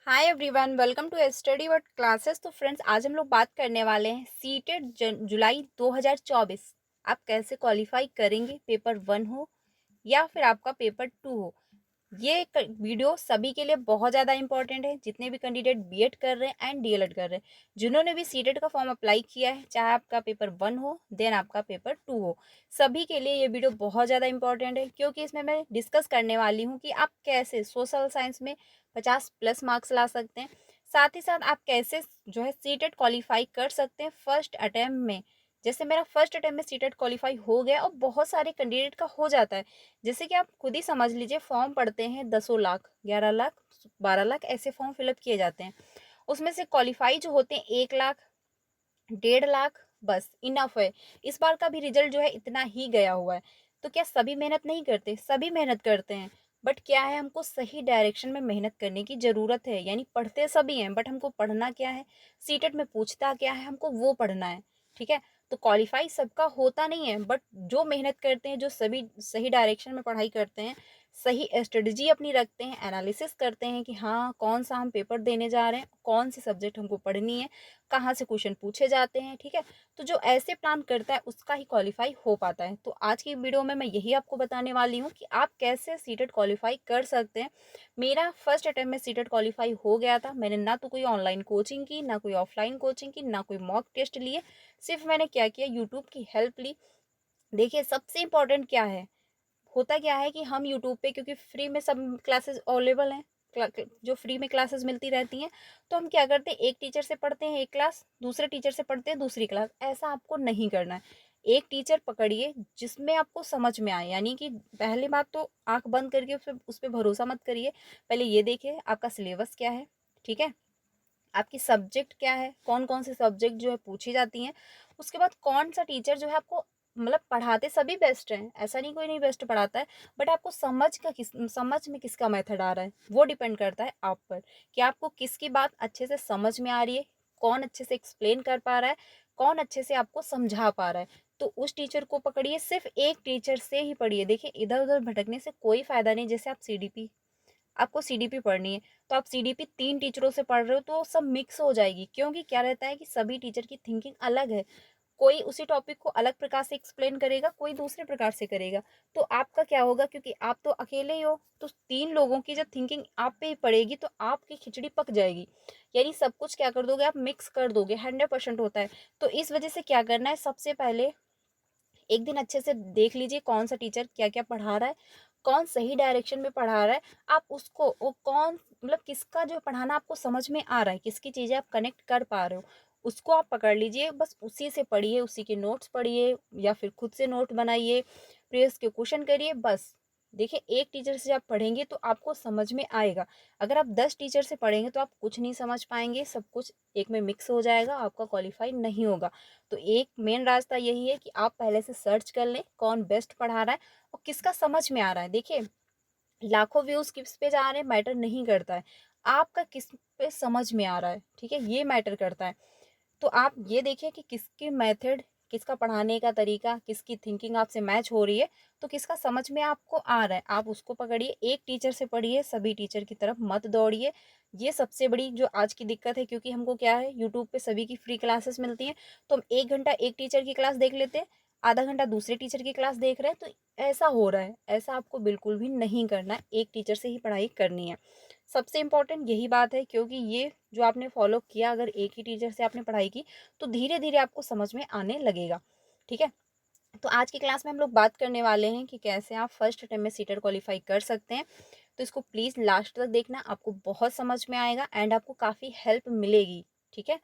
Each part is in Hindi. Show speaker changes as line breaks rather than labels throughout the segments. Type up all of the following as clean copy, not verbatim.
Hi everyone, welcome to study word classes. तो फ्रेंड्स, आज हम लोग बात करने वाले हैं सीटेट जुलाई 2024। आप कैसे क्वालिफाई करेंगे, पेपर 1 हो या फिर आपका पेपर 2 हो। ये वीडियो सभी के लिए बहुत ज़्यादा इंपॉर्टेंट है, जितने भी कैंडिडेट बीएड कर रहे हैं एंड डीएलएड कर रहे हैं, जिन्होंने भी सीटेट का फॉर्म अप्लाई किया है, चाहे आपका पेपर 1 हो देन आपका पेपर 2 हो। सभी के लिए ये वीडियो बहुत ज़्यादा इंपॉर्टेंट है, क्योंकि इसमें मैं डिस्कस करने वाली हूँ कि आप कैसे सोशल साइंस में 50+ मार्क्स ला सकते हैं। साथ ही साथ आप कैसे जो है सीटेट क्वालिफाई कर सकते हैं फर्स्ट अटेम्प्ट में। जैसे मेरा फर्स्ट अटेम्प्ट में सीटेट क्वालिफाई हो गया और बहुत सारे कैंडिडेट का हो जाता है। जैसे कि आप खुद ही समझ लीजिए, फॉर्म पड़ते हैं 10 लाख, 11 लाख, 12 लाख, ऐसे फॉर्म फिलअप किए जाते हैं। उसमें से क्वालिफाई जो होते हैं 1 लाख, 1.5 लाख, बस इनफ है। इस बार का भी रिजल्ट जो है इतना ही गया हुआ है। तो क्या सभी मेहनत नहीं करते? सभी मेहनत करते हैं, बट क्या है, हमको सही डायरेक्शन में मेहनत करने की ज़रूरत है। यानी पढ़ते सभी हैं, बट हमको पढ़ना क्या है, सीटेट में पूछता क्या है, हमको वो पढ़ना है। ठीक है। तो क्वालिफाई सबका होता नहीं है, बट जो मेहनत करते हैं, जो सभी सही डायरेक्शन में पढ़ाई करते हैं, सही स्ट्रेटजी अपनी रखते हैं, एनालिसिस करते हैं कि हाँ, कौन सा हम पेपर देने जा रहे हैं, कौन सी सब्जेक्ट हमको पढ़नी है, कहाँ से क्वेश्चन पूछे जाते हैं। ठीक है। तो जो ऐसे प्लान करता है उसका ही क्वालिफाई हो पाता है। तो आज की वीडियो में मैं यही आपको बताने वाली हूँ कि आप कैसे सीटेट क्वालिफाई कर सकते हैं। मेरा फर्स्ट अटेम्प्ट में सीटेट क्वालिफाई हो गया था। मैंने ना तो कोई ऑनलाइन कोचिंग की, ना कोई ऑफलाइन कोचिंग की, ना कोई मॉक टेस्ट लिए। सिर्फ मैंने क्या किया, यूट्यूब की हेल्प ली। देखिए, सबसे इंपॉर्टेंट क्या है, होता क्या है कि हम यूट्यूब पे, क्योंकि फ्री में सब क्लासेस अवेलेबल हैं, जो फ्री में क्लासेस मिलती रहती हैं, तो हम क्या करते हैं, एक टीचर से पढ़ते हैं एक क्लास, दूसरे टीचर से पढ़ते हैं दूसरी क्लास। ऐसा आपको नहीं करना है। एक टीचर पकड़िए जिसमें आपको समझ में आए। यानी कि पहली बात तो आंख बंद करके उस पर भरोसा मत करिए। पहले ये देखिए आपका सिलेबस क्या है। ठीक है। आपकी सब्जेक्ट क्या है, कौन कौन से सब्जेक्ट जो है पूछी जाती हैं। उसके बाद कौन सा टीचर जो है आपको, मतलब पढ़ाते सभी बेस्ट हैं, ऐसा नहीं कोई नहीं बेस्ट पढ़ाता है, बट आपको समझ में किसका मेथड आ रहा है, वो डिपेंड करता है आप पर, कि आपको किसकी बात अच्छे से समझ में आ रही है, कौन अच्छे से एक्सप्लेन कर पा रहा है, कौन अच्छे से आपको समझा पा रहा है। तो उस टीचर को पकड़िए, सिर्फ एक टीचर से ही पढ़िए। देखिए, इधर उधर भटकने से कोई फायदा नहीं। जैसे आप सीडीपी, आपको सीडीपी पढ़नी है, तो आप सीडीपी 3 टीचरों से पढ़ रहे हो तो सब मिक्स हो जाएगी। क्योंकि क्या रहता है कि सभी टीचर की थिंकिंग अलग है। कोई उसी टॉपिक को अलग प्रकार से एक्सप्लेन करेगा, कोई दूसरे प्रकार से करेगा। तो आपका क्या होगा, क्योंकि आप तो अकेले ही हो, तो 3 लोगों की जब थिंकिंग आप पे ही पड़ेगी तो आपकी खिचड़ी पक जाएगी। यानी सब कुछ क्या कर दोगे, आप मिक्स कर दोगे। 100% होता है। तो इस वजह से क्या करना है, सबसे पहले एक दिन अच्छे से देख लीजिए कौन सा टीचर क्या क्या पढ़ा रहा है, कौन सही डायरेक्शन में पढ़ा रहा है। आप उसको, वो कौन, मतलब किसका जो पढ़ाना आपको समझ में आ रहा है, किसकी चीज़ें आप कनेक्ट कर पा रहे हो, उसको आप पकड़ लीजिए। बस उसी से पढ़िए, उसी के नोट्स पढ़िए या फिर खुद से नोट बनाइए, प्रीवियस के क्वेश्चन करिए, बस। देखिए, एक टीचर से आप पढ़ेंगे तो आपको समझ में आएगा। अगर आप 10 टीचर से पढ़ेंगे तो आप कुछ नहीं समझ पाएंगे, सब कुछ एक में मिक्स हो जाएगा, आपका क्वालिफाई नहीं होगा। तो एक मेन रास्ता यही है कि आप पहले से सर्च कर लें कौन बेस्ट पढ़ा रहा है और किसका समझ में आ रहा है। देखिए, लाखों व्यूज किस पे जा रहे हैं मैटर नहीं करता है, आपका किस पे समझ में आ रहा है, ठीक है, ये मैटर करता है। तो आप ये देखिए कि किसकी मेथड, किसका पढ़ाने का तरीका, किसकी थिंकिंग आपसे मैच हो रही है, तो किसका समझ में आपको आ रहा है, आप उसको पकड़िए। एक टीचर से पढ़िए, सभी टीचर की तरफ मत दौड़िए। ये सबसे बड़ी जो आज की दिक्कत है, क्योंकि हमको क्या है, यूट्यूब पे सभी की फ्री क्लासेस मिलती हैं, तो हम 1 घंटा एक टीचर की क्लास देख लेते हैं, आधा घंटा दूसरे टीचर की क्लास देख रहे हैं। तो ऐसा हो रहा है, ऐसा आपको बिल्कुल भी नहीं करना है। एक टीचर से ही पढ़ाई करनी है। सबसे इम्पोर्टेंट यही बात है, क्योंकि ये जो आपने फॉलो किया, अगर एक ही टीचर से आपने पढ़ाई की, तो धीरे धीरे आपको समझ में आने लगेगा। ठीक है। तो आज की क्लास में हम लोग बात करने वाले हैं कि कैसे आप फर्स्ट अटेम्प्ट में सीटेट क्वालिफाई कर सकते हैं। तो इसको प्लीज़ लास्ट तक देखना, आपको बहुत समझ में आएगा एंड आपको काफ़ी हेल्प मिलेगी। ठीक है।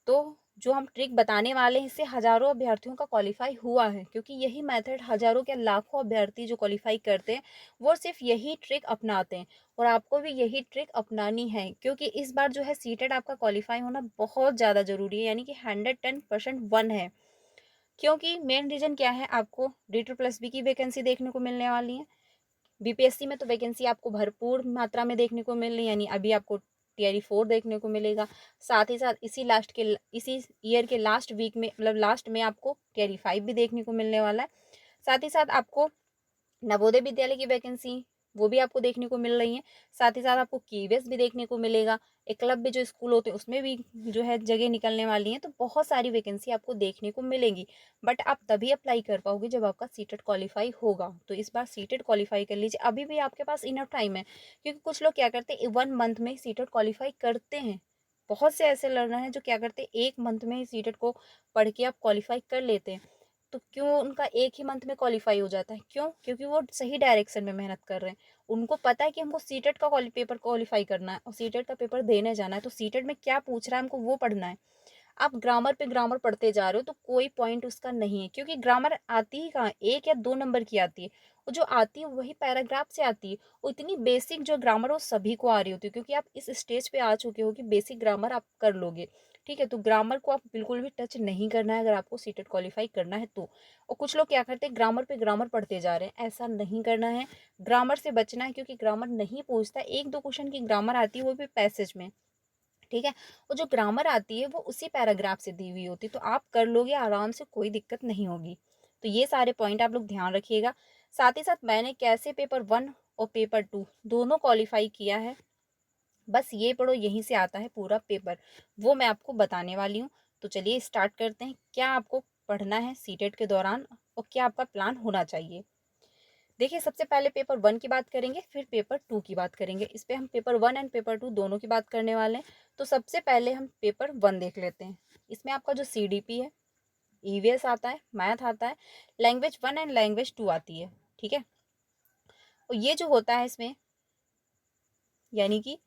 तो जो हम ट्रिक बताने वाले हैं, इससे हज़ारों अभ्यर्थियों का क्वालिफाई हुआ है, क्योंकि यही मेथड हज़ारों क्या लाखों अभ्यर्थी जो क्वालिफाई करते हैं, वो सिर्फ यही ट्रिक अपनाते हैं। और आपको भी यही ट्रिक अपनानी है, क्योंकि इस बार जो है सीटेट आपका क्वालिफाई होना बहुत ज़्यादा ज़रूरी है। यानी कि 110% वन है। क्योंकि मेन रीज़न क्या है, आपको D++ की वैकेंसी देखने को मिलने वाली है। बीपीएससी में तो वैकेंसी आपको भरपूर मात्रा में देखने को मिल रही है। यानी अभी आपको टीआरई 4 देखने को मिलेगा। साथ ही साथ इसी ईयर के लास्ट वीक में, मतलब लास्ट में आपको टीआरई 5 भी देखने को मिलने वाला है। साथ ही साथ आपको नवोदय विद्यालय की वैकेंसी, वो भी आपको देखने को मिल रही हैं। साथ ही साथ आपको कीवेस भी देखने को मिलेगा। एकलव्य जो स्कूल होते हैं उसमें भी जो है जगह निकलने वाली हैं। तो बहुत सारी वैकेंसी आपको देखने को मिलेंगी, बट आप तभी अप्लाई कर पाओगे जब आपका सीटेट क्वालिफाई होगा। तो इस बार सीटेट क्वालिफाई कर लीजिए, अभी भी आपके पास इनफ टाइम है। क्योंकि कुछ लोग क्या करते हैं 1 मंथ में सीटेट क्वालिफाई करते हैं। बहुत से ऐसे लर्नर हैं जो क्या करते हैं 1 मंथ में ही सीटेट को पढ़ के आप क्वालिफाई कर लेते हैं। तो क्यों उनका 1 ही मंथ में क्वालिफाई हो जाता है? क्यों? क्योंकि वो सही डायरेक्शन में मेहनत कर रहे हैं। उनको पता है कि हमको सीटेट का पेपर क्वालिफाई करना है और सीटेट का पेपर देने जाना है। तो सीटेट में क्या पूछ रहा है हमको वो पढ़ना है। आप ग्रामर पे ग्रामर पढ़ते जा रहे हो तो कोई पॉइंट उसका नहीं है, क्योंकि ग्रामर आती ही कहाँ 1 या 2 नंबर की आती है। और जो आती है वही पैराग्राफ से आती है। वो इतनी बेसिक जो ग्रामर वो सभी को आ रही होती है, क्योंकि आप इस स्टेज पे आ चुके हो कि बेसिक ग्रामर आप कर लोगे। ठीक है, तो ग्रामर को आप बिल्कुल भी टच नहीं करना है अगर आपको सीटेट क्वालिफाई करना है तो। और कुछ लोग क्या करते हैं ग्रामर पे ग्रामर पढ़ते जा रहे हैं, ऐसा नहीं करना है। ग्रामर से बचना है, क्योंकि ग्रामर नहीं पूछता। 1-2 क्वेश्चन की ग्रामर आती है वो भी पैसेज में। ठीक है, वो जो ग्रामर आती है वो उसी पैराग्राफ से दी हुई होती है। तो आप कर लोगे आराम से, कोई दिक्कत नहीं होगी। तो ये सारे पॉइंट आप लोग ध्यान रखिएगा। साथ ही साथ मैंने कैसे पेपर 1 और पेपर 2 दोनों क्वालिफाई किया है, बस ये पढ़ो, यहीं से आता है पूरा पेपर, वो मैं आपको बताने वाली हूँ। तो चलिए स्टार्ट करते हैं, क्या आपको पढ़ना है सीटेट के दौरान और क्या आपका प्लान होना चाहिए। देखिए, सबसे पहले पेपर 1 की बात करेंगे, फिर पेपर 2 की बात करेंगे। इस पे हम पेपर 1 एंड पेपर 2 दोनों की बात करने वाले हैं। तो सबसे पहले हम पेपर 1 देख लेते हैं। इसमें आपका जो सीडीपी है, ईवीएस आता है, मैथ आता है, लैंग्वेज 1 एंड लैंग्वेज 2 आती है। ठीक है, और ये जो होता है इसमें, यानी कि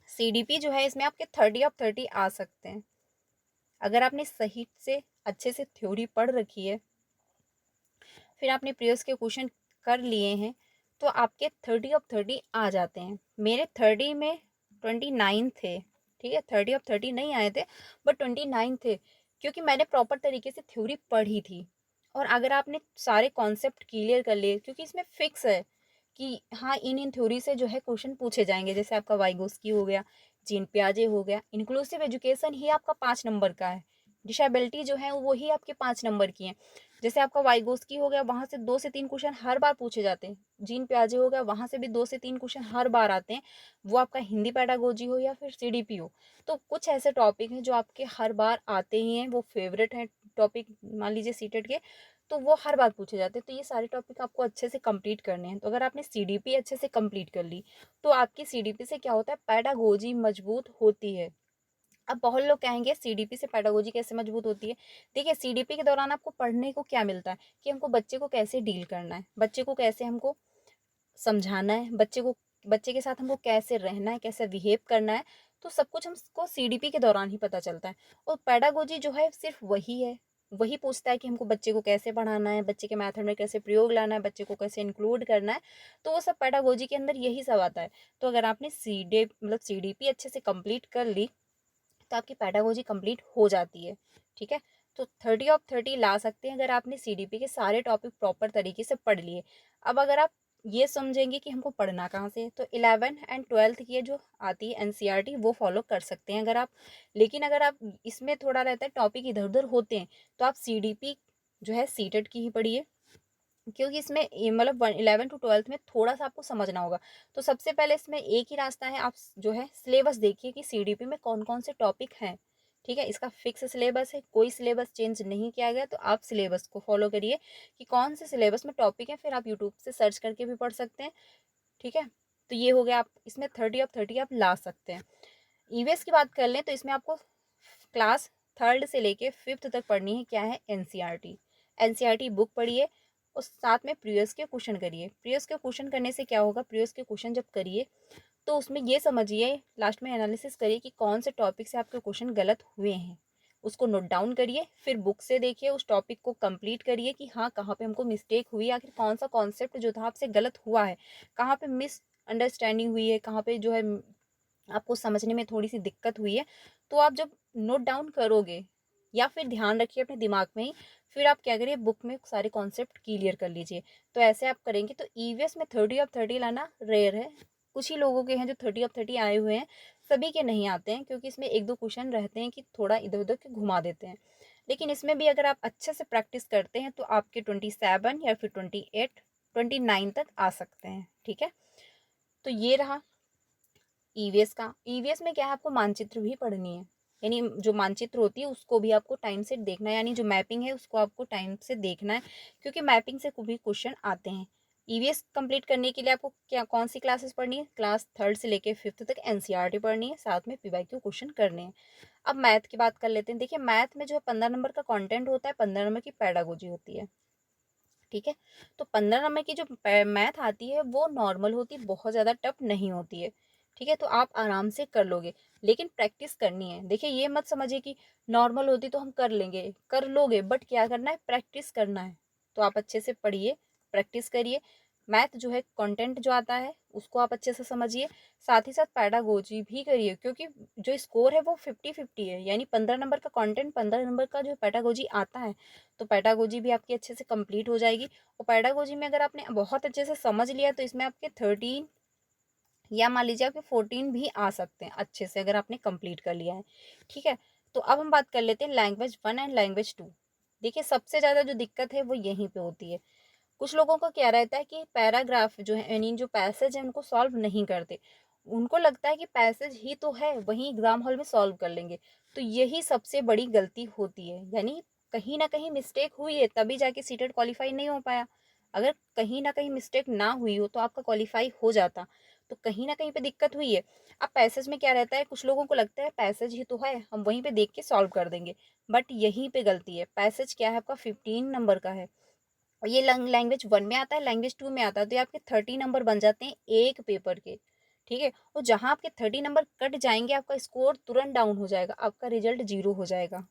सीडीपी जो है इसमें आपके 30 ऑफ 30 आ सकते हैं। अगर आपने सही से अच्छे से थ्योरी पढ़ रखी है, फिर आपने प्रीवियस के क्वेश्चन कर लिए हैं, तो आपके 30 ऑफ 30 आ जाते हैं। मेरे 30 में 29 थे। ठीक है, 30 ऑफ 30 नहीं आए थे, बट 29 थे, क्योंकि मैंने प्रॉपर तरीके से थ्योरी पढ़ी थी। और अगर आपने सारे कॉन्सेप्ट क्लियर कर लिए, क्योंकि इसमें फिक्स है कि हाँ इन इन थ्योरी से जो है क्वेश्चन पूछे जाएंगे। जैसे आपका वाइगोस्की हो गया, जीन पियाजे हो गया, इंक्लूसिव एजुकेशन ही आपका 5 नंबर का है। डिसेबिलिटी जो है वो ही आपके 5 नंबर की हैं। जैसे आपका वाइगोस्की हो गया, वहां से 2 से 3 क्वेश्चन हर बार पूछे जाते हैं। जीन प्याजे हो गया, वहां से भी 2 से 3 क्वेश्चन हर बार आते हैं। वो आपका हिंदी पेडागोजी हो या फिर सीडीपी हो। तो कुछ ऐसे टॉपिक हैं जो आपके हर बार आते ही हैं, वो फेवरेट हैं टॉपिक, मान लीजिए सीटेट के, तो वो हर बार पूछे जाते हैं। तो ये सारे टॉपिक आपको अच्छे से कंप्लीट करने हैं। तो अगर आपने सीडीपी अच्छे से कंप्लीट कर ली, तो आपकी सीडीपी से क्या होता है, पेडागोजी मजबूत होती है। अब बहुत लोग कहेंगे सीडीपी से पेडागोजी कैसे मजबूत होती है। देखिए, सीडीपी के दौरान आपको पढ़ने को क्या मिलता है कि हमको बच्चे को कैसे डील करना है, बच्चे को कैसे हमको समझाना है, बच्चे के साथ हमको कैसे रहना है, कैसे बिहेव करना है। तो सब कुछ हमको सीडीपी के दौरान ही पता चलता है। और पेडागोजी जो है सिर्फ वही है, वही पूछता है कि हमको बच्चे को कैसे पढ़ाना है, बच्चे के मेथड में कैसे प्रयोग लाना है, बच्चे को कैसे इंक्लूड करना है। तो वो सब पेडागोजी के अंदर यही सब आता है। तो अगर आपने सीडीपी अच्छे से कंप्लीट कर ली, तो आपकी पेडागोजी कंप्लीट हो जाती है। ठीक है, तो 30 ऑफ 30 ला सकते हैं अगर आपने सीडीपी के सारे टॉपिक प्रॉपर तरीके से पढ़ लिए। अब अगर आप ये समझेंगे कि हमको पढ़ना कहाँ से है, तो 11 एंड 12 की जो आती है एनसीईआरटी वो फॉलो कर सकते हैं अगर आप। लेकिन अगर आप इसमें थोड़ा रहता है टॉपिक इधर उधर होते हैं, तो आप सीडीपी जो है सीटेट की ही पढ़िए, क्योंकि इसमें मतलब 11 to 12 में थोड़ा सा आपको समझना होगा। तो सबसे पहले इसमें एक ही रास्ता है, आप जो है सिलेबस देखिए कि सीडीपी में कौन कौन से टॉपिक हैं। ठीक है, इसका फिक्स सिलेबस है, कोई सिलेबस चेंज नहीं किया गया। तो आप सिलेबस को फॉलो करिए कि कौन से सिलेबस में टॉपिक है, फिर आप यूट्यूब से सर्च करके भी पढ़ सकते हैं। ठीक है, तो ये हो गया, आप इसमें 30 ऑफ 30 आप ला सकते हैं। ईवीएस की बात कर लें तो इसमें आपको क्लास 3rd से लेके 5th तक पढ़नी है, क्या है, एनसीईआरटी। एनसीईआरटी बुक पढ़िए और साथ में प्रीवियस के क्वेश्चन करिए। प्रीवियस के क्वेश्चन करने से क्या होगा, प्रीवियस के क्वेश्चन जब करिए तो उसमें ये समझिए, लास्ट में एनालिसिस करिए कि कौन से टॉपिक से आपके क्वेश्चन गलत हुए हैं। उसको नोट डाउन करिए, फिर बुक से देखिए, उस टॉपिक को कंप्लीट करिए कि हाँ कहाँ पे हमको मिस्टेक हुई, आखिर कौन सा कॉन्सेप्ट जो था आपसे गलत हुआ है, कहाँ पे मिस अंडरस्टैंडिंग हुई है, कहाँ पे जो है आपको समझने में थोड़ी सी दिक्कत हुई है। तो आप जब नोट डाउन करोगे या फिर ध्यान रखिए अपने दिमाग में ही, फिर आप क्या करिए बुक में सारे कॉन्सेप्ट क्लियर कर लीजिए। तो ऐसे आप करेंगे तो ईवीएस में 30 ऑफ 30 लाना रेयर है। कुछ ही लोगों के हैं जो 30 ऑफ 30 आए हुए हैं, सभी के नहीं आते हैं, क्योंकि इसमें 1-2 क्वेश्चन रहते हैं कि थोड़ा इधर उधर के घुमा देते हैं। लेकिन इसमें भी अगर आप अच्छे से प्रैक्टिस करते हैं तो आपके 27 या फिर 28 29 तक आ सकते हैं। ठीक है, तो ये रहा ईवीएस का। ईवीएस में क्या है, आपको मानचित्र भी पढ़नी है, यानी जो मानचित्र होती है उसको भी आपको टाइम से देखना है, यानी जो मैपिंग है उसको आपको टाइम से देखना है, क्योंकि मैपिंग से भी क्वेश्चन आते हैं। ईवीएस कंप्लीट करने के लिए आपको क्या कौन सी क्लासेस पढ़नी है, क्लास 3rd से लेके 5th तक एनसीईआरटी पढ़नी है, साथ में पीवाईक्यू क्वेश्चन करने हैं। अब मैथ की बात कर लेते हैं। देखिए मैथ में जो है 15 नंबर का कंटेंट होता है, 15 नंबर की पैडागोजी होती है। ठीक है, तो 15 नंबर की जो मैथ आती है वो नॉर्मल होती है, बहुत ज़्यादा टफ नहीं होती है। ठीक है, तो आप आराम से कर लोगे, लेकिन प्रैक्टिस करनी है। देखिए ये मत समझिए कि नॉर्मल होती तो हम कर लेंगे, कर लोगे, बट क्या करना है, प्रैक्टिस करना है। तो आप अच्छे से पढ़िए, प्रैक्टिस करिए। मैथ जो है कंटेंट जो आता है उसको आप अच्छे से समझिए, साथ ही साथ पैडागोजी भी करिए, क्योंकि जो स्कोर है वो 50-50 है, यानी 15 नंबर का कंटेंट, 15 नंबर का जो पैडागोजी आता है, तो पैडागोजी भी आपकी अच्छे से कंप्लीट हो जाएगी। और पैडागोजी में अगर आपने बहुत अच्छे से समझ लिया तो इसमें आपके 13 या मान लीजिए आपके 14 भी आ सकते हैं अच्छे से, अगर आपने कंप्लीट कर लिया है। ठीक है, तो अब हम बात कर लेते हैं लैंग्वेज 1 एंड लैंग्वेज 2। देखिए सबसे ज़्यादा जो दिक्कत है वो यहीं पे होती है। कुछ लोगों का क्या रहता है कि पैराग्राफ जो है, यानी जो पैसेज है उनको सॉल्व नहीं करते। उनको लगता है कि पैसेज ही तो है, वहीं एग्जाम हॉल में सॉल्व कर लेंगे। तो यही सबसे बड़ी गलती होती है, यानी कहीं ना कहीं मिस्टेक हुई है तभी जाके सीटेट क्वालिफाई नहीं हो पाया। अगर कहीं ना कहीं मिस्टेक ना हुई हो तो आपका क्वालिफाई हो जाता। तो कहीं ना कहीं पे दिक्कत हुई है। अब पैसेज में क्या रहता है, कुछ लोगों को लगता है पैसेज ही तो है, हम वहीं पे देख के सॉल्व कर देंगे, बट यहीं पे गलती है। पैसेज क्या है, आपका 15 नंबर का है, और ये लैंग्वेज 1 में आता है, लैंग्वेज 2 में आता है, तो ये आपके 30 नंबर बन जाते हैं एक पेपर के। ठीक है, और जहां आपके 30 नंबर कट जाएंगे आपका स्कोर तुरंत डाउन हो जाएगा, आपका रिजल्ट 0 हो जाएगा।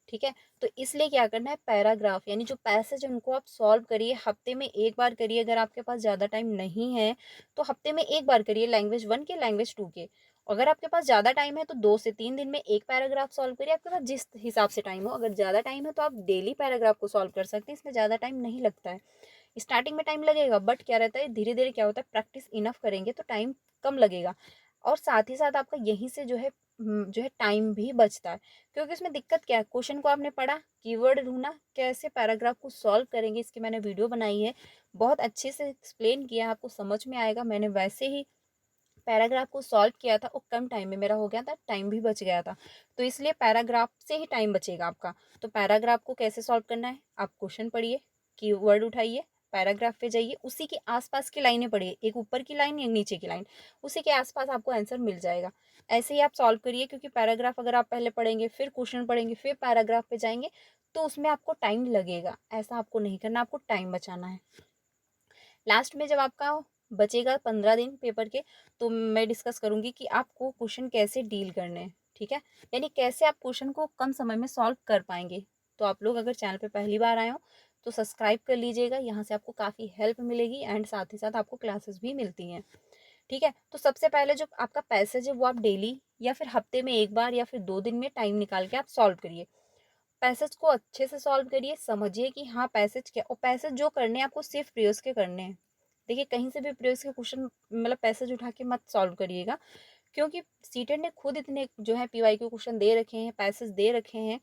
ठीक है, तो इसलिए क्या करना है, पैराग्राफ यानी जो पैसेज है उनको आप सॉल्व करिए, हफ्ते में एक बार करिए। अगर आपके पास ज़्यादा टाइम नहीं है तो हफ्ते में एक बार करिए, लैंग्वेज 1 के, लैंग्वेज 2 के। अगर आपके पास ज़्यादा टाइम है तो 2 से 3 दिन में एक पैराग्राफ सॉल्व करिए, आपके पास जिस हिसाब से टाइम हो। अगर ज़्यादा टाइम है तो आप डेली पैराग्राफ को सॉल्व कर सकते हैं, इसमें ज़्यादा टाइम नहीं लगता है। स्टार्टिंग में टाइम लगेगा, बट क्या रहता है, धीरे धीरे क्या होता है, प्रैक्टिस इनफ करेंगे तो टाइम कम लगेगा। और साथ ही साथ आपका यहीं से जो है टाइम भी बचता है। क्योंकि इसमें दिक्कत क्या है, क्वेश्चन को आपने पढ़ा, कीवर्ड ढूंढना, कैसे पैराग्राफ को सॉल्व करेंगे इसकी मैंने वीडियो बनाई है, बहुत अच्छे से एक्सप्लेन किया है, आपको समझ में आएगा। मैंने वैसे ही पैराग्राफ को सॉल्व किया था और कम टाइम में मेरा हो गया था, टाइम भी बच गया था। तो इसलिए पैराग्राफ से ही टाइम बचेगा आपका। तो पैराग्राफ को कैसे सॉल्व करना है, आप क्वेश्चन पढ़िए, कीवर्ड उठाइए, पैराग्राफ पे जाइए, उसी के आसपास की लाइनें पढ़िए, एक ऊपर की लाइन एक नीचे की लाइन, उसी के आसपास आपको आंसर मिल जाएगा। ऐसे ही आप सॉल्व करिए, क्योंकि पैराग्राफ अगर आप पहले पढ़ेंगे फिर क्वेश्चन पढ़ेंगे फिर पैराग्राफ पे जाएंगे तो उसमें आपको टाइम लगेगा। ऐसा आपको नहीं करना, आपको टाइम बचाना है। लास्ट में जब आपका बचेगा 15 दिन पेपर के, तो मैं डिस्कस करूंगी कि आपको क्वेश्चन कैसे डील करने हैं। ठीक है, यानी कैसे आप क्वेश्चन को कम समय में सॉल्व कर पाएंगे। तो आप लोग अगर चैनल पे पहली बार आए हो तो सब्सक्राइब कर लीजिएगा, यहाँ से आपको काफ़ी हेल्प मिलेगी एंड साथ ही साथ आपको क्लासेस भी मिलती हैं। ठीक है, तो सबसे पहले जो आपका पैसेज है वो आप डेली या फिर हफ्ते में एक बार या फिर 2 दिन में टाइम निकाल के आप सॉल्व करिए। पैसेज को अच्छे से सॉल्व करिए, समझिए कि हाँ पैसेज क्या, और पैसेज जो करने हैं आपको सिर्फ प्रयोज के करने हैं। देखिए कहीं से भी प्रयोज के क्वेश्चन मतलब पैसेज उठा के मत सॉल्व करिएगा, क्योंकि सीटेट ने खुद इतने जो है पीवाई के क्वेश्चन दे रखे हैं, पैसेज दे रखे हैं,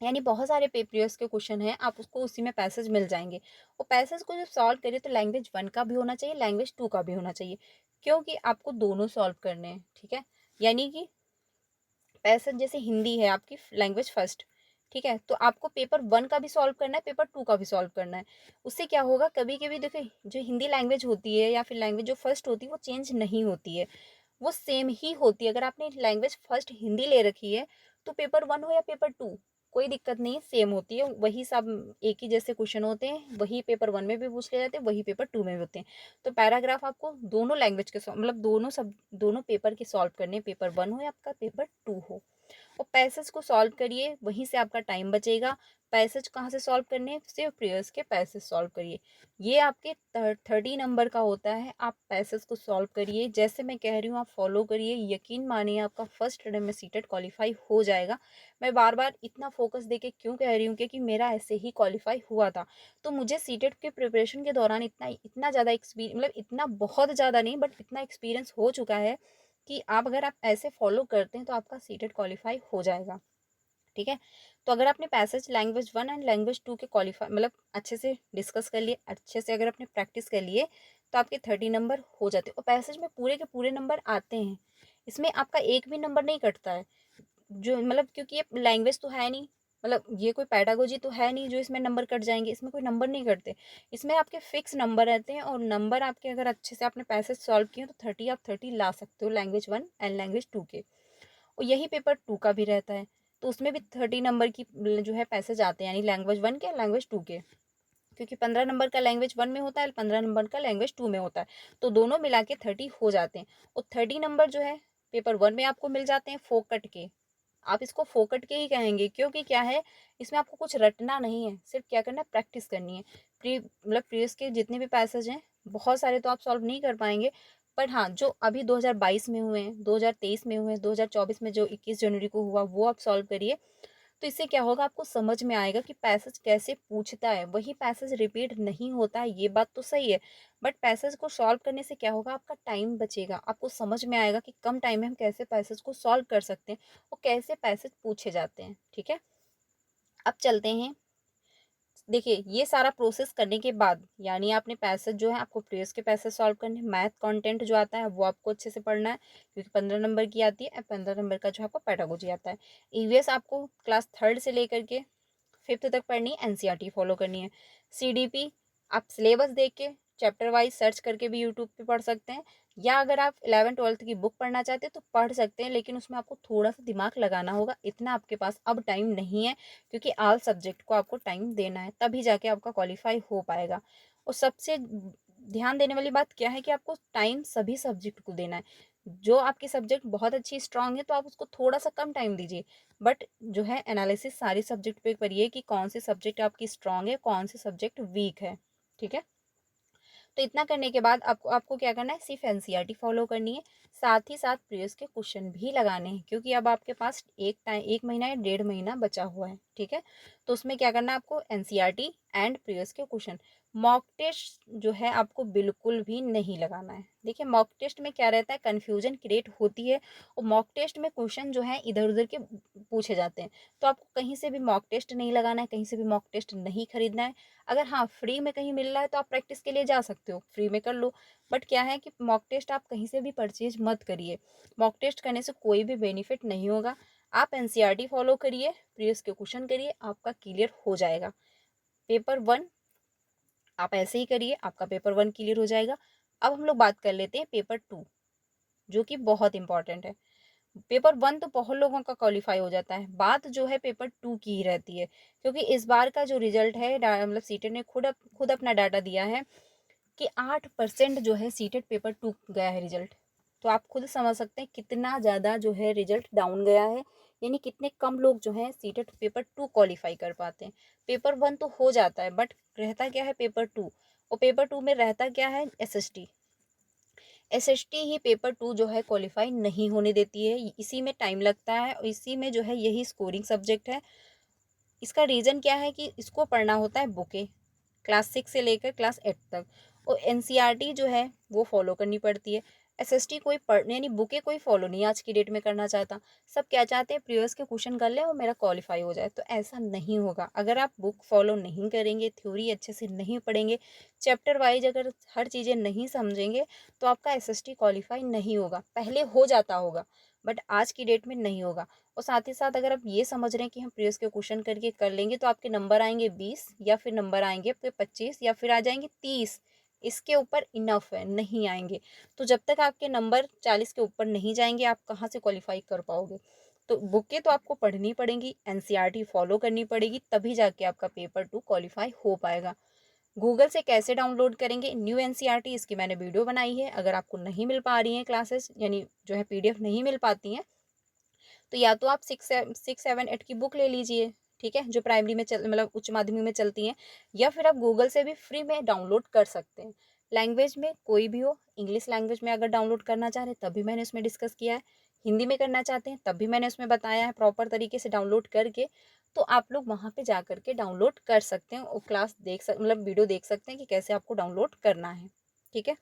यानी बहुत सारे पेपर्स के क्वेश्चन हैं, आप उसको उसी में पैसेज मिल जाएंगे। और पैसेज को जब सॉल्व करिए तो लैंग्वेज 1 का भी होना चाहिए, लैंग्वेज 2 का भी होना चाहिए, क्योंकि आपको दोनों सॉल्व करने हैं। ठीक है, यानी कि पैसेज जैसे हिंदी है आपकी लैंग्वेज फर्स्ट, ठीक है, तो आपको पेपर 1 का भी सॉल्व करना है, पेपर 2 का भी सॉल्व करना है। उससे क्या होगा, कभी कभी देखिए जो हिंदी लैंग्वेज होती है या फिर लैंग्वेज जो फर्स्ट होती है वो चेंज नहीं होती है, वो सेम ही होती है। अगर आपने लैंग्वेज फर्स्ट हिंदी ले रखी है तो पेपर 1 हो या पेपर 2 कोई दिक्कत नहीं, सेम होती है, वही सब एक ही जैसे क्वेश्चन होते हैं, वही पेपर 1 में भी पूछ ले जाते हैं, वही पेपर 2 में भी होते हैं। तो पैराग्राफ आपको दोनों लैंग्वेज के मतलब दोनों पेपर के सॉल्व करने, पेपर 1 हो या आपका पेपर 2 हो। और पैसेज को सॉल्व करिए, वहीं से आपका टाइम बचेगा। पैसेज कहाँ से सॉल्व करने हैं, सिर्फ प्रेयर्स के पैसेज सॉल्व करिए। ये आपके 30 नंबर का होता है, आप पैसेज को सॉल्व करिए, जैसे मैं कह रही हूँ आप फॉलो करिए, यकीन मानिए आपका फर्स्ट अटेम्प्ट में सीटेट क्वालिफाई हो जाएगा। मैं बार बार इतना फोकस देके क्यों कह रही हूँ, क्योंकि मेरा ऐसे ही क्वालिफाई हुआ था। तो मुझे सीटेट के प्रिपरेशन के दौरान इतना इतना ज़्यादा एक्सपीरियंस, मतलब इतना बहुत ज़्यादा नहीं बट इतना एक्सपीरियंस हो चुका है कि आप अगर आप ऐसे फॉलो करते हैं तो आपका सीटेट क्वालिफाई हो जाएगा। ठीक है। तो अगर आपने पैसेज लैंग्वेज 1 एंड लैंग्वेज 2 के क्वालिफाई मतलब अच्छे से डिस्कस कर लिए, अच्छे से अगर आपने प्रैक्टिस कर लिए, तो आपके 30 नंबर हो जाते हैं। और पैसेज में पूरे के पूरे नंबर आते हैं, इसमें आपका एक भी नंबर नहीं कटता है। जो मतलब क्योंकि ये लैंग्वेज तो है नहीं, मतलब ये कोई पैडागोजी तो है नहीं जो इसमें नंबर कट जाएंगे, इसमें कोई नंबर नहीं कटते। इसमें आपके फिक्स नंबर रहते हैं, और नंबर आपके अगर अच्छे से आपने पैसेज सॉल्व किए तो 30 आप 30 ला सकते हो लैंग्वेज 1 एंड लैंग्वेज 2 के। और यही पेपर 2 का भी रहता है, तो उसमें भी 30 नंबर की जो है पैसेज आते हैं, यानी लैंग्वेज 1 के लैंग्वेज 2 के। क्योंकि 15 नंबर का लैंग्वेज 1 में होता है, 15 नंबर का लैंग्वेज 2 में होता है, तो दोनों मिला के 30 हो जाते हैं। और 30 नंबर जो है पेपर 1 में आपको मिल जाते हैं फोकट के। आप इसको फोकट के ही कहेंगे, क्योंकि क्या है, इसमें आपको कुछ रटना नहीं है, सिर्फ क्या करना है, प्रैक्टिस करनी है। प्रीवियस के जितने भी पैसेज हैं, बहुत सारे तो आप सॉल्व नहीं कर पाएंगे, पर हाँ जो अभी 2022 में हुए हैं, 2023 में हुए हैं, 2024 में जो 21 जनवरी को हुआ वो आप सॉल्व करिए। तो इससे क्या होगा, आपको समझ में आएगा कि पैसेज कैसे पूछता है। वही पैसेज रिपीट नहीं होता है, ये बात तो सही है, बट पैसेज को सॉल्व करने से क्या होगा, आपका टाइम बचेगा। आपको समझ में आएगा कि कम टाइम में हम कैसे पैसेज को सॉल्व कर सकते हैं और कैसे पैसेज पूछे जाते हैं। ठीक है, अब चलते हैं। देखिए, ये सारा प्रोसेस करने के बाद, यानी आपने पैसेज जो है, आपको प्रीवियस के पैसेज सॉल्व करने, मैथ कंटेंट जो आता है वो आपको अच्छे से पढ़ना है, क्योंकि 15 नंबर की आती है, 15 नंबर का जो आपको पेडागोजी आता है। ईवीएस आपको क्लास 3rd से लेकर के 5th तक पढ़नी है, एनसीईआरटी फॉलो करनी है। सीडीपी आप सिलेबस देख के चैप्टर वाइज सर्च करके भी यूट्यूब पे पढ़ सकते हैं, या अगर आप 11th-12th की बुक पढ़ना चाहते हैं तो पढ़ सकते हैं, लेकिन उसमें आपको थोड़ा सा दिमाग लगाना होगा, इतना आपके पास अब टाइम नहीं है, क्योंकि आल सब्जेक्ट को आपको टाइम देना है, तभी जाके आपका क्वालिफाई हो पाएगा। और सबसे ध्यान देने वाली बात क्या है कि आपको टाइम सभी सब्जेक्ट को देना है। जो आपकी सब्जेक्ट बहुत अच्छी स्ट्रांग है तो आप उसको थोड़ा सा कम टाइम दीजिए, बट जो है एनालिसिस सारे सब्जेक्ट पे करिए कि कौन से सब्जेक्ट आपकी स्ट्रांग है, कौन से सब्जेक्ट वीक है। ठीक है, तो इतना करने के बाद आपको आपको क्या करना है, सिर्फ एनसीईआरटी फॉलो करनी है, साथ ही साथ प्रीवियस के क्वेश्चन भी लगाने हैं, क्योंकि अब आपके पास एक महीना या 1.5 महीना बचा हुआ है। ठीक है, तो उसमें क्या करना है, आपको एनसीईआरटी एंड प्रीवियस के क्वेश्चन। मॉक टेस्ट जो है आपको बिल्कुल भी नहीं लगाना है। देखिए, मॉक टेस्ट में क्या रहता है, कन्फ्यूजन क्रिएट होती है, और मॉक टेस्ट में क्वेश्चन जो है इधर उधर के पूछे जाते हैं, तो आपको कहीं से भी मॉक टेस्ट नहीं लगाना है, कहीं से भी मॉक टेस्ट नहीं खरीदना है। अगर हाँ फ्री में कहीं मिल रहा है तो आप प्रैक्टिस के लिए जा सकते हो, फ्री में कर लो, बट क्या है कि मॉक टेस्ट आप कहीं से भी परचेज मत करिए। मॉक टेस्ट करने से कोई भी बेनिफिट नहीं होगा। आप एनसीईआरटी फॉलो करिए, प्रीवियस के क्वेश्चन करिए, आपका क्लियर हो जाएगा। पेपर 1 आप ऐसे ही करिए, आपका पेपर 1 क्लियर हो जाएगा। अब हम लोग बात कर लेते हैं पेपर 2, जो कि बहुत इंपॉर्टेंट है। पेपर 1 तो बहुत लोगों का क्वालिफाई हो जाता है, बात जो है पेपर 2 की ही रहती है, क्योंकि इस बार का जो रिजल्ट है, मतलब सीटेट ने खुद अपना डाटा दिया है कि 8% जो है सीटेट पेपर 2 गया है रिजल्ट। तो आप खुद समझ सकते हैं कितना ज़्यादा जो है रिजल्ट डाउन गया है, यानी कितने कम लोग जो हैं सीटेट पेपर 2 क्वालिफाई कर पाते हैं। पेपर 1 तो हो जाता है, बट रहता क्या है पेपर 2, और पेपर 2 में रहता क्या है, एसएसटी। एसएसटी ही पेपर 2 जो है क्वालिफाई नहीं होने देती है, इसी में टाइम लगता है, और इसी में जो है यही स्कोरिंग सब्जेक्ट है। इसका रीज़न क्या है कि इसको पढ़ना होता है बुके, क्लास 6 से लेकर क्लास 8 तक, और एनसीईआरटी जो है वो फॉलो करनी पड़ती है। एसएसटी कोई पढ़ यानी बुके कोई फॉलो नहीं आज की डेट में करना चाहता। सब क्या चाहते हैं, प्रीवियस के क्वेश्चन कर ले और मेरा क्वालिफाई हो जाए, तो ऐसा नहीं होगा। अगर आप बुक फॉलो नहीं करेंगे, थ्योरी अच्छे से नहीं पढ़ेंगे, चैप्टर वाइज अगर हर चीज़ें नहीं समझेंगे, तो आपका एसएसटी क्वालिफाई नहीं होगा। पहले हो जाता होगा, बट आज की डेट में नहीं होगा। और साथ ही साथ अगर आप ये समझ रहे हैं कि हम प्रीवियस के क्वेश्चन करके कर लेंगे तो आपके नंबर आएंगे 20, या फिर नंबर आएंगे आपके 25, या फिर आ जाएंगे 30, इसके ऊपर इनफ है, नहीं आएंगे। तो जब तक आपके नंबर 40 के ऊपर नहीं जाएंगे, आप कहाँ से क्वालिफाई कर पाओगे। तो बुकें तो आपको पढ़नी पड़ेंगी, एनसीईआरटी फॉलो करनी पड़ेगी, तभी जाके आपका पेपर 2 क्वालिफाई हो पाएगा। गूगल से कैसे डाउनलोड करेंगे न्यू एनसीईआरटी, इसकी मैंने वीडियो बनाई है। अगर आपको नहीं मिल पा रही हैं क्लासेस, यानी जो है पीडीएफ नहीं मिल पाती हैं, तो या तो आप 6, 7, 8 की बुक ले लीजिए, ठीक है, जो प्राइमरी में चल मतलब उच्च माध्यमिक में चलती हैं, या फिर आप गूगल से भी फ्री में डाउनलोड कर सकते हैं। लैंग्वेज में कोई भी हो, इंग्लिश लैंग्वेज में अगर डाउनलोड करना चाह रहे हैं तभी मैंने उसमें डिस्कस किया है, हिंदी में करना चाहते हैं तब भी मैंने उसमें बताया है प्रॉपर तरीके से डाउनलोड करके। तो आप लोग वहाँ पे जा करके डाउनलोड कर सकते हैं, और क्लास मतलब वीडियो देख सकते हैं कि कैसे आपको डाउनलोड करना है। ठीक है,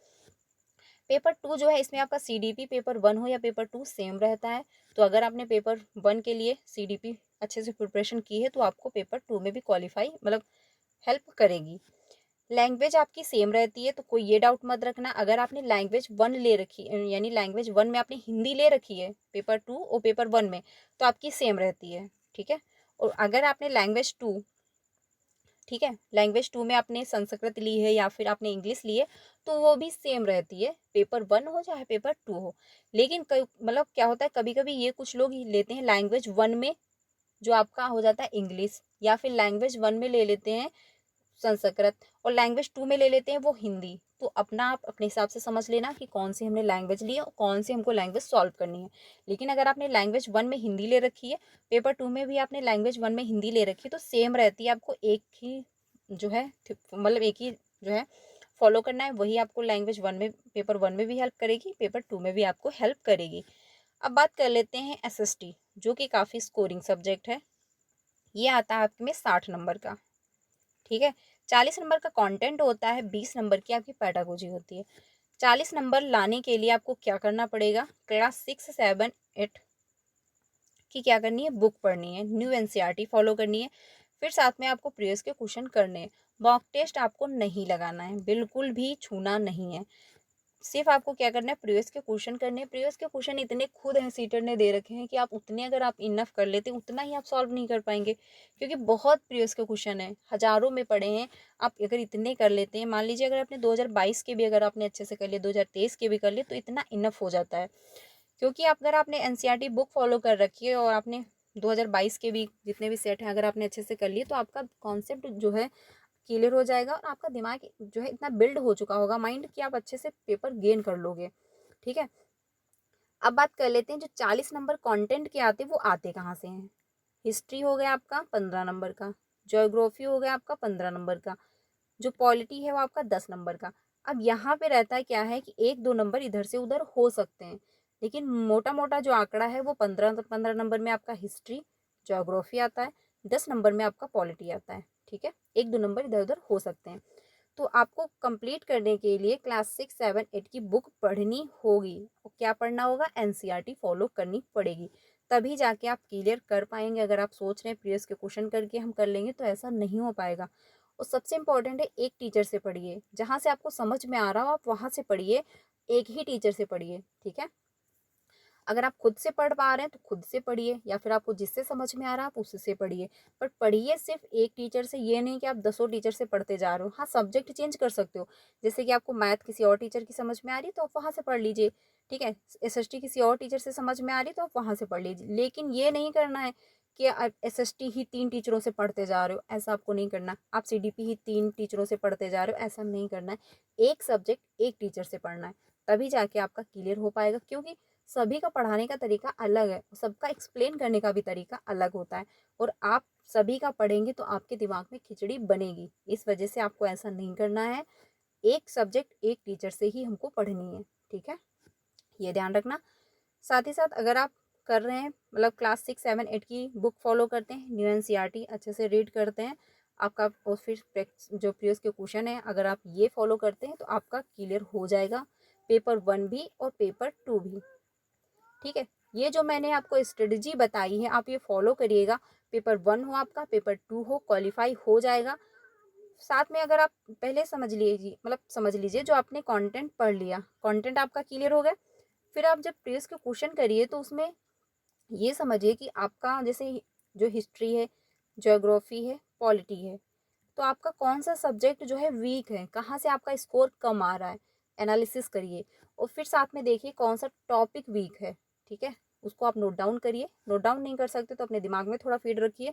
पेपर 2 जो है इसमें आपका सीडीपी पेपर 1 हो या पेपर 2 सेम रहता है। तो अगर आपने पेपर 1 के लिए सीडीपी अच्छे से प्रिपरेशन की है तो आपको पेपर 2 में भी क्वालिफाई मतलब हेल्प करेगी। लैंग्वेज आपकी सेम रहती है तो कोई ये डाउट मत रखना। अगर आपने लैंग्वेज 1 ले रखी यानी लैंग्वेज 1 में आपने हिंदी ले रखी है पेपर 2 और पेपर 1 में, तो आपकी सेम रहती है, ठीक है। और अगर आपने लैंग्वेज 2, ठीक है, लैंग्वेज 2 में आपने संस्कृत ली है या फिर आपने इंग्लिश ली है, तो वो भी सेम रहती है, पेपर 1 हो चाहे पेपर 2 हो। लेकिन कई मतलब क्या होता है, कभी कभी ये कुछ लोग लेते हैं लैंग्वेज 1 में जो आपका हो जाता है इंग्लिश, या फिर लैंग्वेज 1 में ले लेते हैं संस्कृत और लैंग्वेज 2 में ले लेते हैं वो हिंदी। तो अपना आप अपने हिसाब से समझ लेना कि कौन सी हमने लैंग्वेज ली है और कौन सी हमको लैंग्वेज सॉल्व करनी है। लेकिन अगर आपने लैंग्वेज 1 में हिंदी ले रखी है, पेपर 2 में भी आपने लैंग्वेज 1 में हिंदी ले रखी है, तो सेम रहती है, आपको एक ही जो है मतलब एक ही जो है फॉलो करना है, वही आपको लैंग्वेज 1 में पेपर 1 में भी हेल्प करेगी, पेपर 2 में भी आपको हेल्प करेगी। अब बात कर लेते हैं एसएसटी, जो कि काफ़ी स्कोरिंग सब्जेक्ट है। ये आता है आपके में 60 नंबर का, ठीक है। 40 नंबर का कंटेंट होता है, 20 नंबर की आपकी पेडागोजी होती है। 40 नंबर लाने के लिए आपको क्या करना पड़ेगा, क्लास 6, 7, 8 की क्या करनी है, बुक पढ़नी है, न्यू एनसीईआरटी फॉलो करनी है। फिर साथ में आपको प्रीवियस के क्वेश्चन करने हैं। मॉक टेस्ट आपको नहीं लगाना है, बिल्कुल भी छूना नहीं है। सिर्फ आपको क्या करना है, प्रीवियस के क्वेश्चन करने हैं। प्रीवियस के क्वेश्चन इतने खुद हैं सीटर ने दे रखे हैं कि आप उतने अगर आप इनफ कर लेते उतना ही आप सॉल्व नहीं कर पाएंगे, क्योंकि बहुत प्रीवियस के क्वेश्चन हैं, हजारों में पड़े हैं। आप अगर इतने कर लेते हैं, मान लीजिए अगर आपने 2022 के भी अगर आपने अच्छे से कर लिए, 2023 के भी कर लिए, तो इतना इनफ हो जाता है। क्योंकि आप अगर आपने एनसीईआरटी बुक फॉलो कर रखी है और आपने 2022 के भी जितने भी सेट हैं अगर आपने अच्छे से कर लिए, तो आपका कॉन्सेप्ट जो है क्लियर हो जाएगा और आपका दिमाग जो है इतना बिल्ड हो चुका होगा माइंड कि आप अच्छे से पेपर गेन कर लोगे, ठीक है। अब बात कर लेते हैं जो 40 नंबर कंटेंट के आते हैं वो आते कहाँ से हैं। हिस्ट्री हो गया आपका 15 नंबर का, ज्योग्राफी हो गया आपका 15 नंबर का, जो पॉलिटी है वो आपका 10 नंबर का। अब यहाँ पे रहता है क्या है कि 1-2 नंबर इधर से उधर हो सकते हैं, लेकिन मोटा मोटा जो आंकड़ा है वो 15 नंबर में आपका हिस्ट्री ज्योग्राफी आता है, 10 नंबर में आपका पॉलिटी आता है, ठीक है। 1-2 नंबर इधर उधर हो सकते हैं। तो आपको कंप्लीट करने के लिए क्लास 6, 7, 8 की बुक पढ़नी होगी। और क्या पढ़ना होगा, एनसीईआरटी फॉलो करनी पड़ेगी, तभी जाके आप क्लियर कर पाएंगे। अगर आप सोच रहे हैं प्रीवियस के क्वेश्चन करके हम कर लेंगे, तो ऐसा नहीं हो पाएगा। और सबसे इम्पोर्टेंट है, एक टीचर से पढ़िए, जहाँ से आपको समझ में आ रहा हो आप वहाँ से पढ़िए, एक ही टीचर से पढ़िए, ठीक है। अगर आप खुद से पढ़ पा रहे हैं तो खुद से पढ़िए, या फिर आपको जिससे समझ में आ रहा है आप उससे पढ़िए, पर पढ़िए सिर्फ एक टीचर से। ये नहीं कि आप 10 टीचर से पढ़ते जा रहे हो। हाँ, सब्जेक्ट चेंज कर सकते हो, जैसे कि आपको मैथ किसी और टीचर की समझ में आ रही है तो आप वहाँ से पढ़ लीजिए, ठीक है। एसएसटी किसी और टीचर से समझ में आ रही है तो आप वहाँ से पढ़ लीजिए, लेकिन ये नहीं करना है कि आप एसएसटी ही 3 टीचरों से पढ़ते जा रहे हो, ऐसा आपको नहीं करना। आप सीडीपी ही 3 टीचरों से पढ़ते जा रहे हो, ऐसा नहीं करना है। एक सब्जेक्ट एक टीचर से पढ़ना है, तभी जाके आपका क्लियर हो पाएगा। क्योंकि सभी का पढ़ाने का तरीका अलग है, सबका एक्सप्लेन करने का भी तरीका अलग होता है, और आप सभी का पढ़ेंगे तो आपके दिमाग में खिचड़ी बनेगी। इस वजह से आपको ऐसा नहीं करना है, एक सब्जेक्ट एक टीचर से ही हमको पढ़नी है, ठीक है, ये ध्यान रखना। साथ ही साथ अगर आप कर रहे हैं मतलब क्लास 6, 7, 8 की बुक फॉलो करते हैं, न्यू एनसीईआरटी अच्छे से रीड करते हैं, आपका और फिर जो प्रीवियस के क्वेश्चन है अगर आप ये फॉलो करते हैं तो आपका क्लियर हो जाएगा पेपर 1 भी और पेपर 2 भी, ठीक है। ये जो मैंने आपको स्ट्रेटजी बताई है आप ये फॉलो करिएगा, पेपर 1 हो आपका, पेपर 2 हो, क्वालिफाई हो जाएगा। साथ में अगर आप पहले समझ लीजिए, मतलब समझ लीजिए जो आपने कंटेंट पढ़ लिया, कंटेंट आपका क्लियर हो गया, फिर आप जब प्रीवियस के क्वेश्चन करिए तो उसमें ये समझिए कि आपका जैसे जो हिस्ट्री है, ज्योग्राफी है, पॉलिटी है, तो आपका कौन सा सब्जेक्ट जो है वीक है, कहाँ से आपका स्कोर कम आ रहा है, एनालिसिस करिए। और फिर साथ में देखिए कौन सा टॉपिक वीक है, ठीक है, उसको आप नोट डाउन करिए। नोट डाउन नहीं कर सकते तो अपने दिमाग में थोड़ा फीड रखिए,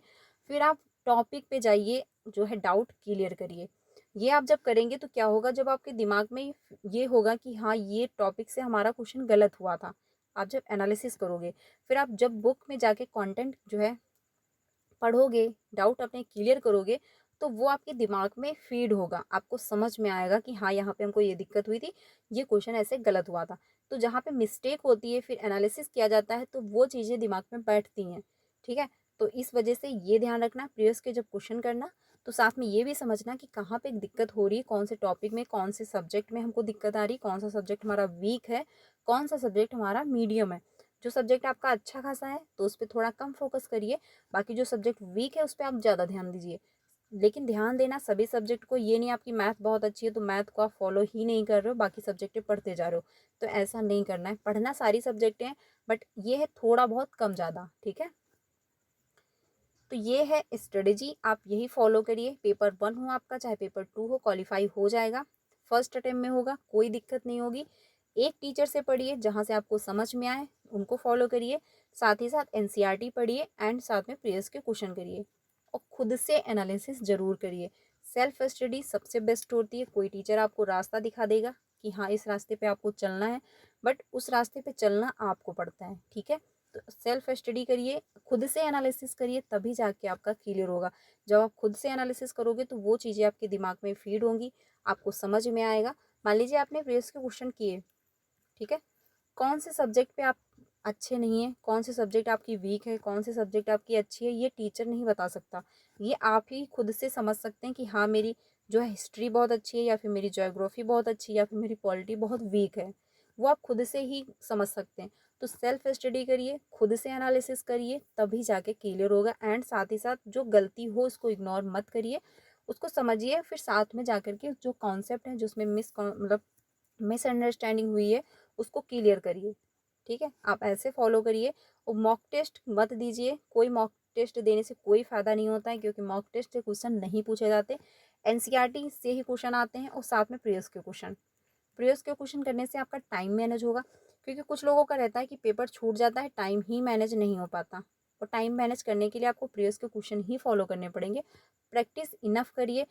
फिर आप टॉपिक पे जाइए, जो है डाउट क्लियर करिए। ये आप जब करेंगे तो क्या होगा, जब आपके दिमाग में ये होगा कि हाँ ये टॉपिक से हमारा क्वेश्चन गलत हुआ था, आप जब एनालिसिस करोगे, फिर आप जब बुक में जाके कंटेंट जो है पढ़ोगे, डाउट अपने क्लियर करोगे, तो वो आपके दिमाग में फीड होगा, आपको समझ में आएगा कि हाँ यहाँ पे हमको ये दिक्कत हुई थी, ये क्वेश्चन ऐसे गलत हुआ था। तो जहाँ पे मिस्टेक होती है फिर एनालिसिस किया जाता है तो वो चीज़ें दिमाग में बैठती हैं, ठीक है। तो इस वजह से ये ध्यान रखना प्रीवियस के जब क्वेश्चन करना, तो साथ में ये भी समझना कि कहाँ पे दिक्कत हो रही है, कौन से टॉपिक में, कौन से सब्जेक्ट में हमको दिक्कत आ रही है, कौन सा सब्जेक्ट हमारा वीक है, कौन सा सब्जेक्ट हमारा मीडियम है। जो सब्जेक्ट आपका अच्छा खासा है तो उस पर थोड़ा कम फोकस करिए, बाकी जो सब्जेक्ट वीक है उस पर आप ज़्यादा ध्यान दीजिए। लेकिन ध्यान देना सभी सब्जेक्ट को, ये नहीं आपकी मैथ बहुत अच्छी है तो मैथ को आप फॉलो ही नहीं कर रहे हो, बाकी सब्जेक्टें पढ़ते जा रहे हो, तो ऐसा नहीं करना है। पढ़ना सारी सब्जेक्टें हैं, बट ये है थोड़ा बहुत कम ज़्यादा, ठीक है। तो ये है स्ट्रेटजी, आप यही फॉलो करिए। पेपर 1 हो आपका चाहे पेपर 2 हो, क्वालिफाई हो जाएगा। फर्स्ट अटेम्प्ट में होगा, कोई दिक्कत नहीं होगी। एक टीचर से पढ़िए जहाँ से आपको समझ में आए, उनको फॉलो करिए। साथ ही साथ एनसीईआरटी पढ़िए एंड साथ में प्रीवियस के क्वेश्चन करिए और खुद से एनालिसिस जरूर करिए। सेल्फ स्टडी सबसे बेस्ट होती है। कोई टीचर आपको रास्ता दिखा देगा कि हाँ इस रास्ते पे आपको चलना है, बट उस रास्ते पे चलना आपको पड़ता है, ठीक है। तो सेल्फ स्टडी करिए, खुद से एनालिसिस करिए, तभी जाके आपका क्लियर होगा। जब आप खुद से एनालिसिस करोगे तो वो चीज़ें आपके दिमाग में फीड होंगी, आपको समझ में आएगा। मान लीजिए आपने प्रीवियस के क्वेश्चन किए, ठीक है, कौन से सब्जेक्ट पे आप अच्छे नहीं हैं, कौन से सब्जेक्ट आपकी वीक है, कौन से सब्जेक्ट आपकी अच्छी है, ये टीचर नहीं बता सकता। ये आप ही खुद से समझ सकते हैं कि हाँ मेरी जो है हिस्ट्री बहुत अच्छी है, या फिर मेरी ज्योग्राफी बहुत अच्छी है, या फिर मेरी पॉलिटी बहुत वीक है। वो आप खुद से ही समझ सकते हैं। तो सेल्फ स्टडी करिए, खुद से एनालिसिस करिए, तभी जाके क्लियर होगा। एंड साथ ही साथ जो गलती हो उसको इग्नोर मत करिए, उसको समझिए, फिर साथ में जाकर के जो कॉन्सेप्ट है जिसमें मतलब मिसअंडरस्टैंडिंग हुई है उसको क्लियर करिए, ठीक है। आप ऐसे फॉलो करिए। और मॉक टेस्ट मत दीजिए, कोई मॉक टेस्ट देने से कोई फ़ायदा नहीं होता है, क्योंकि मॉक टेस्ट से क्वेश्चन नहीं पूछे जाते। एनसीईआरटी से ही क्वेश्चन आते हैं और साथ में प्रीवियस के क्वेश्चन। प्रीवियस के क्वेश्चन करने से आपका टाइम मैनेज होगा, क्योंकि कुछ लोगों का रहता है कि पेपर छूट जाता है, टाइम ही मैनेज नहीं हो पाता। और टाइम मैनेज करने के लिए आपको प्रीवियस के क्वेश्चन ही फॉलो करने पड़ेंगे। प्रैक्टिस इनफ करिए।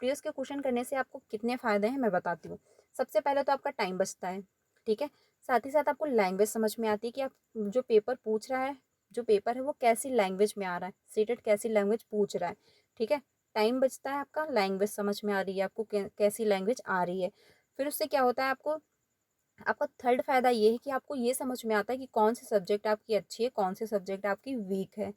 प्रीवियस के क्वेश्चन करने से आपको कितने फ़ायदे हैं मैं बताती हूँ। सबसे पहले तो आपका टाइम बचता है, ठीक है। साथ ही साथ आपको लैंग्वेज समझ में आती है कि आप जो पेपर पूछ रहा है, जो पेपर है वो कैसी लैंग्वेज में आ रहा है, सीटेट कैसी लैंग्वेज पूछ रहा है, ठीक है। टाइम बचता है आपका, लैंग्वेज समझ में आ रही है आपको, कैसी लैंग्वेज आ रही है। फिर उससे क्या होता है, आपको आपका थर्ड फायदा ये है कि आपको ये समझ में आता है कि कौन से सब्जेक्ट आपकी अच्छी है, कौन से सब्जेक्ट आपकी वीक है।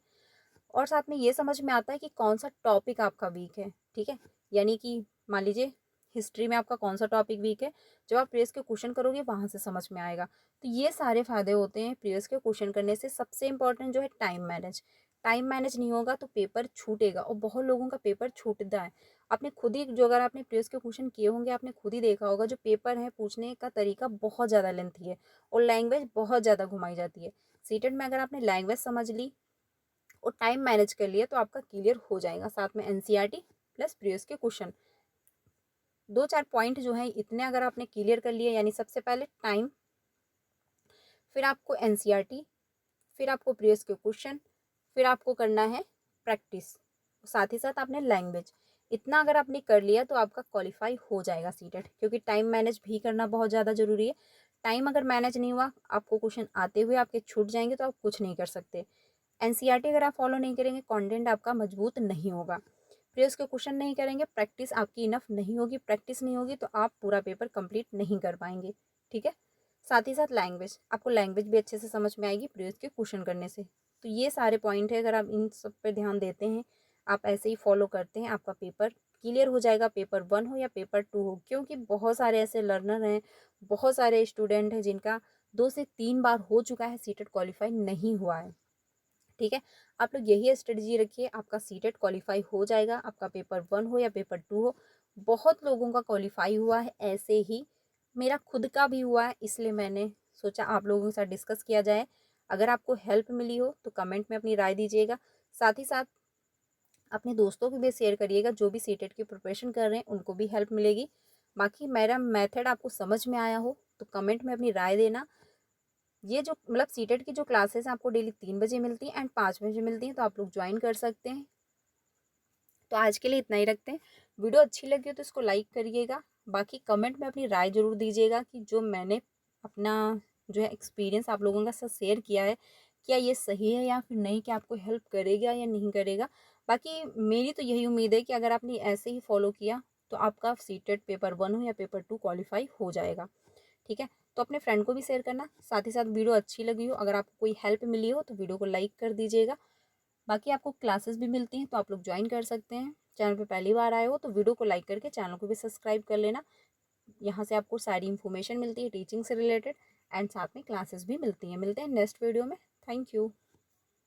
और साथ में ये समझ में आता है कि कौन सा टॉपिक आपका वीक है, ठीक है। यानी कि मान लीजिए हिस्ट्री में आपका कौन सा टॉपिक वीक है, जब आप प्रीवियस के क्वेश्चन करोगे वहाँ से समझ में आएगा। तो ये सारे फायदे होते हैं प्रीवियस के क्वेश्चन करने से। सबसे इंपॉर्टेंट जो है टाइम मैनेज। टाइम मैनेज नहीं होगा तो पेपर छूटेगा, और बहुत लोगों का पेपर छूटता है। आपने खुद ही, जो अगर आपने प्रीवियस के क्वेश्चन किए होंगे आपने खुद ही देखा होगा, जो पेपर है पूछने का तरीका बहुत ज़्यादा लेंथी है और लैंग्वेज बहुत ज़्यादा घुमाई जाती है। सीटेट में अगर आपने लैंग्वेज समझ ली और टाइम मैनेज कर लिया तो आपका क्लियर हो जाएगा। साथ में एनसीईआरटी प्लस प्रीवियस के क्वेश्चन, 2-4 पॉइंट जो हैं इतने अगर आपने क्लियर कर लिए, यानी सबसे पहले टाइम, फिर आपको एनसीईआरटी, फिर आपको प्रीवियस के क्वेश्चन, फिर आपको करना है प्रैक्टिस, साथ ही साथ आपने लैंग्वेज, इतना अगर आपने कर लिया तो आपका क्वालिफाई हो जाएगा सीटेट। क्योंकि टाइम मैनेज भी करना बहुत ज़्यादा ज़रूरी है। टाइम अगर मैनेज नहीं हुआ, आपको क्वेश्चन आते हुए आपके छूट जाएंगे तो आप कुछ नहीं कर सकते। एनसीईआरटी अगर आप फॉलो नहीं करेंगे, कंटेंट आपका मजबूत नहीं होगा। प्रीवियस के क्वेश्चन नहीं करेंगे, प्रैक्टिस आपकी इनफ नहीं होगी, प्रैक्टिस नहीं होगी तो आप पूरा पेपर कंप्लीट नहीं कर पाएंगे, ठीक है। साथ ही साथ लैंग्वेज, आपको लैंग्वेज भी अच्छे से समझ में आएगी प्रीवियस के क्वेश्चन करने से। तो ये सारे पॉइंट है, अगर आप इन सब पे ध्यान देते हैं, आप ऐसे ही फॉलो करते हैं, आपका पेपर क्लियर हो जाएगा। पेपर 1 हो या पेपर 2 हो, क्योंकि बहुत सारे ऐसे लर्नर हैं, बहुत सारे स्टूडेंट हैं जिनका 2 से 3 बार हो चुका है, सीटेट क्वालिफाई नहीं हुआ है, ठीक है। आप लोग यही स्ट्रेटजी रखिए, आपका सीटेट क्वालिफाई हो जाएगा। आपका पेपर 1 हो या पेपर 2 हो, बहुत लोगों का क्वालिफाई हुआ है ऐसे ही, मेरा खुद का भी हुआ है, इसलिए मैंने सोचा आप लोगों के साथ डिस्कस किया जाए। अगर आपको हेल्प मिली हो तो कमेंट में अपनी राय दीजिएगा। साथ ही साथ अपने दोस्तों को भी शेयर करिएगा, जो भी सीटेट की प्रिपरेशन कर रहे हैं उनको भी हेल्प मिलेगी। बाकी मेरा मेथड आपको समझ में आया हो तो कमेंट में अपनी राय देना। ये जो मतलब सीटेट की जो क्लासेस हैं आपको डेली 3 बजे मिलती हैं एंड 5 बजे मिलती हैं, तो आप लोग ज्वाइन कर सकते हैं। तो आज के लिए इतना ही रखते हैं। वीडियो अच्छी लगी हो तो इसको लाइक करिएगा। बाकी कमेंट में अपनी राय ज़रूर दीजिएगा कि जो मैंने अपना जो है एक्सपीरियंस आप लोगों के साथ शेयर किया है, क्या ये सही है या फिर नहीं, क्या आपको हेल्प करेगा या नहीं करेगा। बाकी मेरी तो यही उम्मीद है कि अगर आपने ऐसे ही फॉलो किया तो आपका सीटेट पेपर 1 हो या पेपर 2 क्वालिफाई हो जाएगा, ठीक है। तो अपने फ्रेंड को भी शेयर करना। साथ ही साथ वीडियो अच्छी लगी हो, अगर आपको कोई हेल्प मिली हो तो वीडियो को लाइक कर दीजिएगा। बाकी आपको क्लासेस भी मिलती हैं तो आप लोग ज्वाइन कर सकते हैं। चैनल पे पहली बार आए हो तो वीडियो को लाइक करके चैनल को भी सब्सक्राइब कर लेना। यहाँ से आपको सारी इन्फॉर्मेशन मिलती है टीचिंग से रिलेटेड एंड साथ में क्लासेस भी मिलती हैं। मिलते हैं नेक्स्ट वीडियो में। Thank you.